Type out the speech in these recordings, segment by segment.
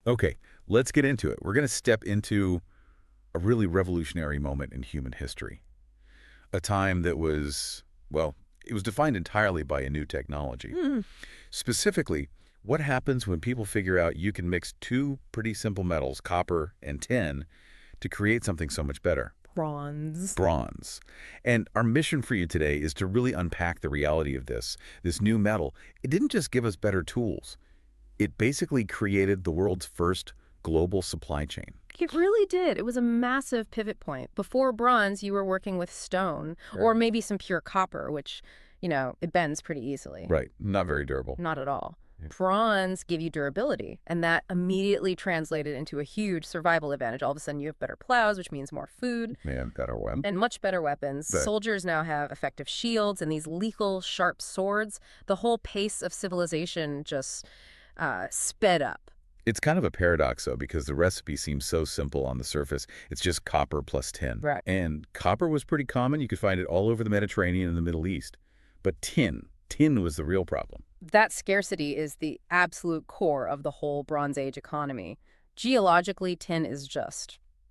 Okay, let's get into it. We're going to step into a really revolutionary moment in human history. A time that was, well, it was defined entirely by a new technology. Hmm. Specifically, what happens when people figure out you can mix two pretty simple metals, copper and tin, to create something so much better? Bronze. Bronze. And our mission for you today is to really unpack the reality of this new metal. It didn't just give us better tools. It basically created the world's first global supply chain. It really did. It was a massive pivot point. Before bronze, you were working with stone or Right. maybe some pure copper, which, it bends pretty easily. Right. Not very durable. Not at all. Yeah. Bronze give you durability, and that immediately translated into a huge survival advantage. All of a sudden, you have better plows, which means more food, Man, better web. and much better weapons. But Soldiers now have effective shields and these lethal, sharp swords. The whole pace of civilization just sped up. it's kind of a paradox, though, because the recipe seems so simple on the surface. It's just copper plus tin. Right. And copper was pretty common. You could find it all over the Mediterranean and the Middle East. But tin was the real problem. That scarcity is the absolute core of the whole Bronze Age economy. Geologically, tin is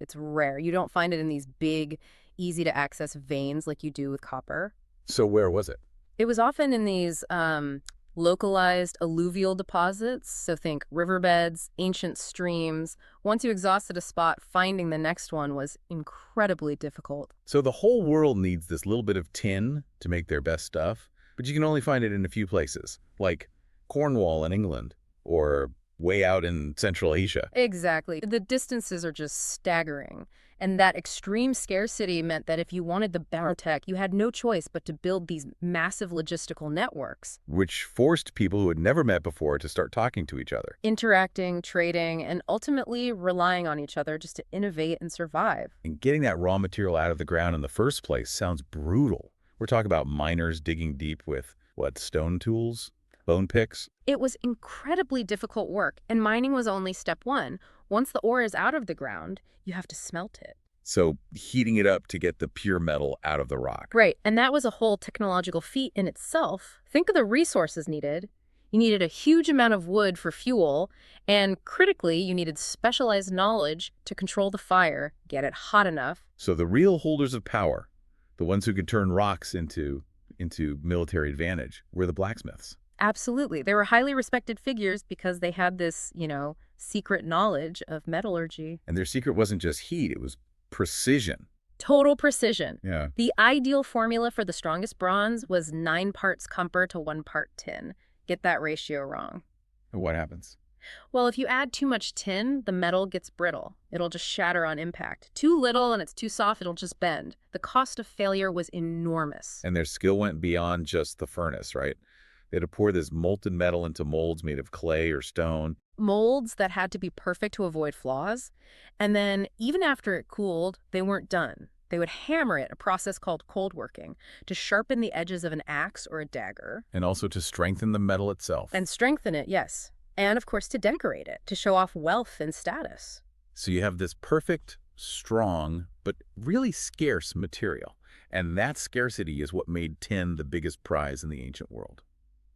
it's rare. You don't find it in these big, easy to access veins like you do with copper. So where was it? It was often in these localized alluvial deposits, so think riverbeds, ancient streams. Once you exhausted a spot, finding the next one was incredibly difficult. So the whole world needs this little bit of tin to make their best stuff, but you can only find it in a few places, like Cornwall in England or way out in Central Asia. Exactly. The distances are just staggering. And that extreme scarcity meant that if you wanted the better tech, you had no choice but to build these massive logistical networks, Which forced people who had never met before to start talking to each other. interacting, trading, and ultimately relying on each other just to innovate and survive. And getting that raw material out of the ground in the first place sounds brutal. We're talking about miners digging deep with, what, stone tools? Bone picks? It was incredibly difficult work, and mining was only step one. Once the ore is out of the ground, you have to smelt it. So heating it up to get the pure metal out of the rock. Right, and that was a whole technological feat in itself. Think of the resources needed. You needed a huge amount of wood for fuel, and critically, you needed specialized knowledge to control the fire, get it hot enough. So the real holders of power, the ones who could turn rocks into military advantage, were the blacksmiths. Absolutely. They were highly respected figures because they had this, secret knowledge of metallurgy. And their secret wasn't just heat, it was precision. Total precision. Yeah. The ideal formula for the strongest bronze was 9 parts copper to 1 part tin. Get that ratio wrong. And what happens? Well, if you add too much tin, the metal gets brittle. It'll just shatter on impact. Too little and it's too soft, it'll just bend. The cost of failure was enormous. And their skill went beyond just the furnace, right? They had to pour this molten metal into molds made of clay or stone. Molds that had to be perfect to avoid flaws. And then, even after it cooled, they weren't done. They would hammer it, a process called cold working, to sharpen the edges of an axe or a dagger. And also to strengthen the metal itself. And strengthen it, yes. And of course, to decorate it, to show off wealth and status. So you have this perfect, strong, but really scarce material. And that scarcity is what made tin the biggest prize in the ancient world.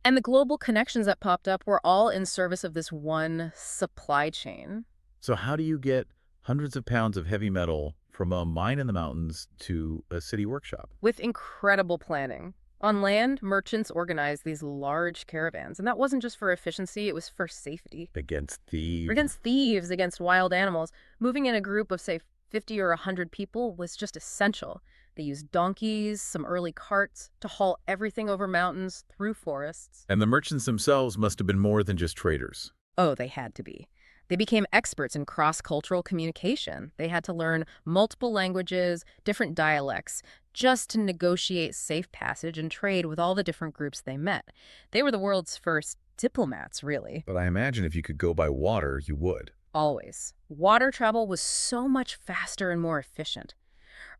And the global connections that popped up were all in service of this one supply chain. So how do you get hundreds of pounds of heavy metal from a mine in the mountains to a city workshop? With incredible planning. On land, merchants organized these large caravans, and that wasn't just for efficiency, it was for safety. Against thieves. Against thieves, against wild animals. Moving in a group of, say, 50 or 100 people was just essential. They used donkeys, some early carts, to haul everything over mountains, through forests. And the merchants themselves must have been more than just traders. Oh, they had to be. They became experts in cross-cultural communication. They had to learn multiple languages, different dialects, just to negotiate safe passage and trade with all the different groups they met. They were the world's first diplomats, really. But I imagine if you could go by water, you would. Always. Water travel was so much faster and more efficient.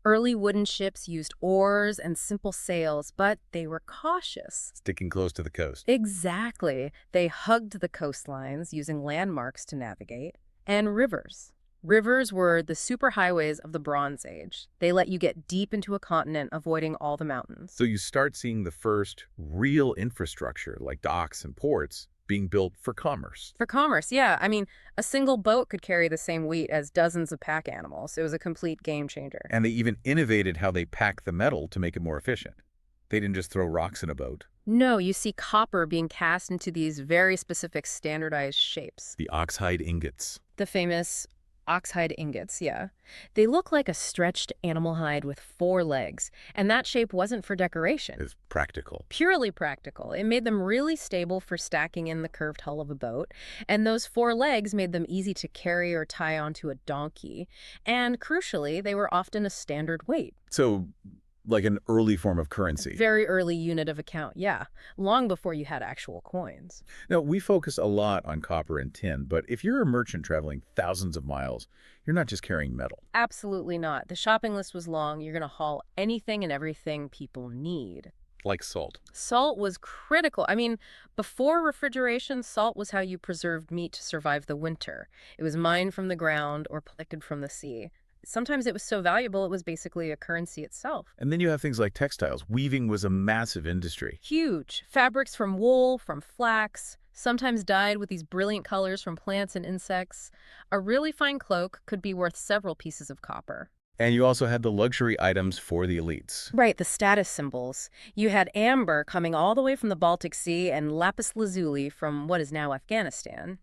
Early wooden ships used oars and simple sails, but they were cautious. Sticking close to the coast. Exactly. They hugged the coastlines, using landmarks to navigate. And rivers. Rivers were the superhighways of the Bronze Age. They let you get deep into a continent, avoiding all the mountains. So you start seeing the first real infrastructure, like docks and ports, being built for commerce. For commerce, yeah. I mean, a single boat could carry the same wheat as dozens of pack animals. It was a complete game changer. And they even innovated how they pack the metal to make it more efficient. They didn't just throw rocks in a boat. No, you see copper being cast into these very specific standardized shapes. The oxhide ingots. The famous oxhide ingots, yeah. They look like a stretched animal hide with 4 legs, and that shape wasn't for decoration. Is practical. Purely practical. It made them really stable for stacking in the curved hull of a boat, and those 4 legs made them easy to carry or tie onto a donkey, and crucially, they were often a standard weight. So, like an early form of currency. Very early unit of account, yeah, long before you had actual coins. Now, we focus a lot on copper and tin, but if you're a merchant traveling thousands of miles, you're not just carrying metal. Absolutely not. The shopping list was long. You're going to haul anything and everything people need. Like salt. Salt was critical. I mean, before refrigeration, salt was how you preserved meat to survive the winter. It was mined from the ground or collected from the sea. Sometimes it was so valuable, it was basically a currency itself. And then you have things like textiles. Weaving was a massive industry. Huge. Fabrics from wool, from flax, sometimes dyed with these brilliant colors from plants and insects. A really fine cloak could be worth several pieces of copper. And you also had the luxury items for the elites. Right, the status symbols. You had amber coming all the way from the Baltic Sea and lapis lazuli from what is now Afghanistan.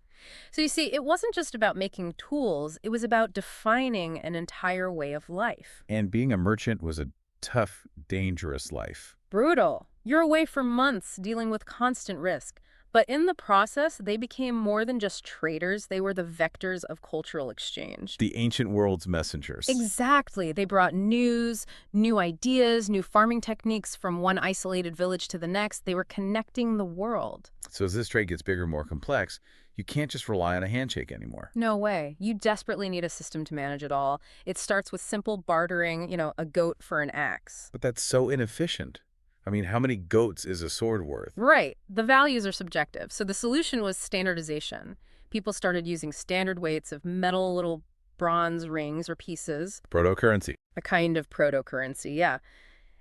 So you see, it wasn't just about making tools, it was about defining an entire way of life. And being a merchant was a tough, dangerous life. Brutal. You're away for months dealing with constant risk. But in the process, they became more than just traders. They were the vectors of cultural exchange. The ancient world's messengers. Exactly. They brought news, new ideas, new farming techniques from one isolated village to the next. They were connecting the world. So as this trade gets bigger and more complex, you can't just rely on a handshake anymore. No way. You desperately need a system to manage it all. It starts with simple bartering, a goat for an axe. But that's so inefficient. I mean, how many goats is a sword worth? Right. The values are subjective. So the solution was standardization. People started using standard weights of metal little bronze rings or pieces. Proto-currency. A kind of proto-currency, yeah.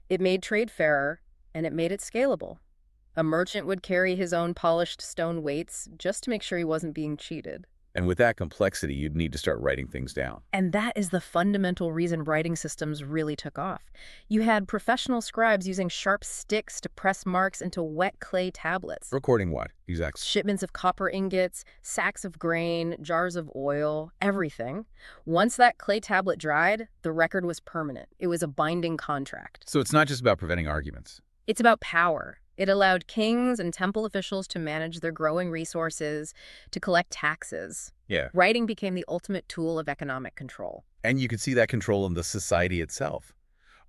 It made trade fairer, and it made it scalable. A merchant would carry his own polished stone weights just to make sure he wasn't being cheated. And with that complexity, you'd need to start writing things down. And that is the fundamental reason writing systems really took off. You had professional scribes using sharp sticks to press marks into wet clay tablets. Recording what? Exactly. Shipments of copper ingots, sacks of grain, jars of oil, everything. Once that clay tablet dried, the record was permanent. It was a binding contract. So it's not just about preventing arguments. It's about power. It allowed kings and temple officials to manage their growing resources, to collect taxes. Yeah. Writing became the ultimate tool of economic control. And you could see that control in the society itself.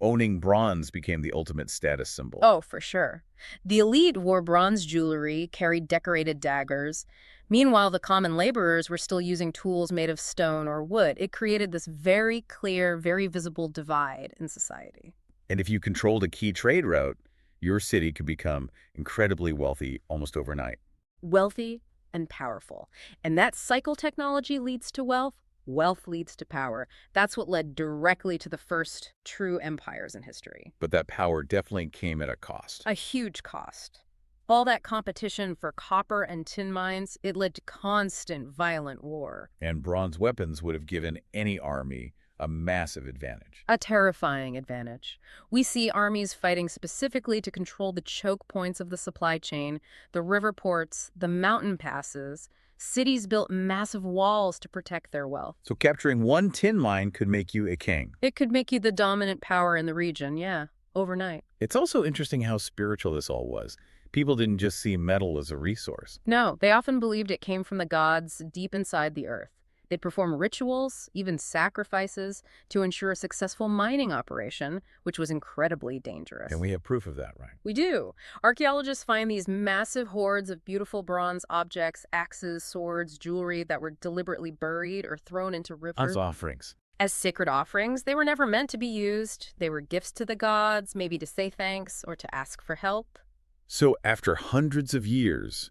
Owning bronze became the ultimate status symbol. Oh, for sure. The elite wore bronze jewelry, carried decorated daggers. Meanwhile, the common laborers were still using tools made of stone or wood. It created this very clear, very visible divide in society. And if you controlled a key trade route, your city could become incredibly wealthy almost overnight. Wealthy and powerful. And that cycle technology leads to wealth. Wealth leads to power. That's what led directly to the first true empires in history. But that power definitely came at a cost. A huge cost. All that competition for copper and tin mines, it led to constant violent war. And bronze weapons would have given any army a massive advantage. A terrifying advantage. We see armies fighting specifically to control the choke points of the supply chain, the river ports, the mountain passes. Cities built massive walls to protect their wealth. So capturing one tin mine could make you a king. It could make you the dominant power in the region, yeah, overnight. It's also interesting how spiritual this all was. People didn't just see metal as a resource. No, they often believed it came from the gods deep inside the earth. They'd perform rituals, even sacrifices, to ensure a successful mining operation, which was incredibly dangerous. And we have proof of that, right? We do. Archaeologists find these massive hoards of beautiful bronze objects, axes, swords, jewelry that were deliberately buried or thrown into rivers. As offerings. As sacred offerings, they were never meant to be used. They were gifts to the gods, maybe to say thanks or to ask for help. So after hundreds of years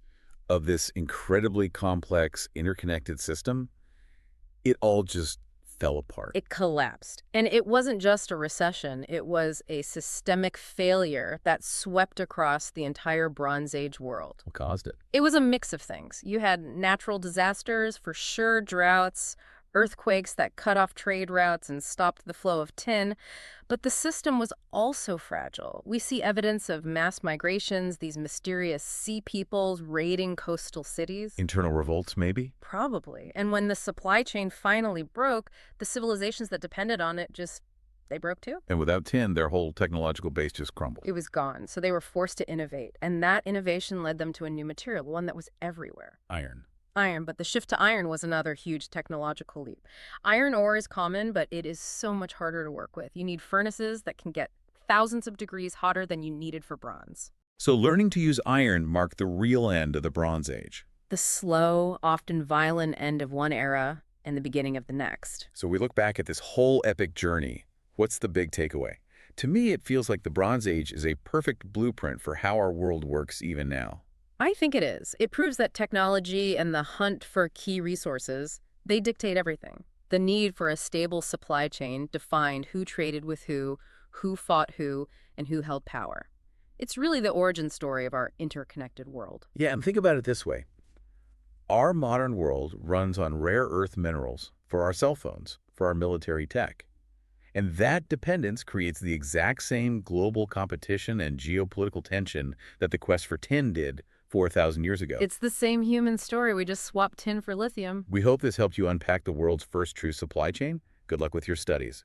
of this incredibly complex, interconnected system, it all just fell apart. It collapsed. And it wasn't just a recession, it was a systemic failure that swept across the entire Bronze Age world. What caused it? It was a mix of things. You had natural disasters, for sure, droughts, earthquakes that cut off trade routes and stopped the flow of tin, but the system was also fragile. We see evidence of mass migrations, these mysterious sea peoples raiding coastal cities. Internal revolts, maybe? Probably. And when the supply chain finally broke, the civilizations that depended on it they broke too. And without tin, their whole technological base just crumbled. It was gone. So they were forced to innovate. And that innovation led them to a new material, one that was everywhere. Iron, but the shift to iron was another huge technological leap. Iron ore is common, but it is so much harder to work with. You need furnaces that can get thousands of degrees hotter than you needed for bronze. So learning to use iron marked the real end of the Bronze Age. The slow, often violent end of one era and the beginning of the next. So we look back at this whole epic journey. What's the big takeaway? To me, it feels like the Bronze Age is a perfect blueprint for how our world works even now. I think it is. It proves that technology and the hunt for key resources, they dictate everything. The need for a stable supply chain defined who traded with who fought who, and who held power. It's really the origin story of our interconnected world. Yeah, and think about it this way. Our modern world runs on rare earth minerals for our cell phones, for our military tech. And that dependence creates the exact same global competition and geopolitical tension that the quest for tin did 4,000 years ago. It's the same human story. We just swapped tin for lithium. We hope this helped you unpack the world's first true supply chain. Good luck with your studies.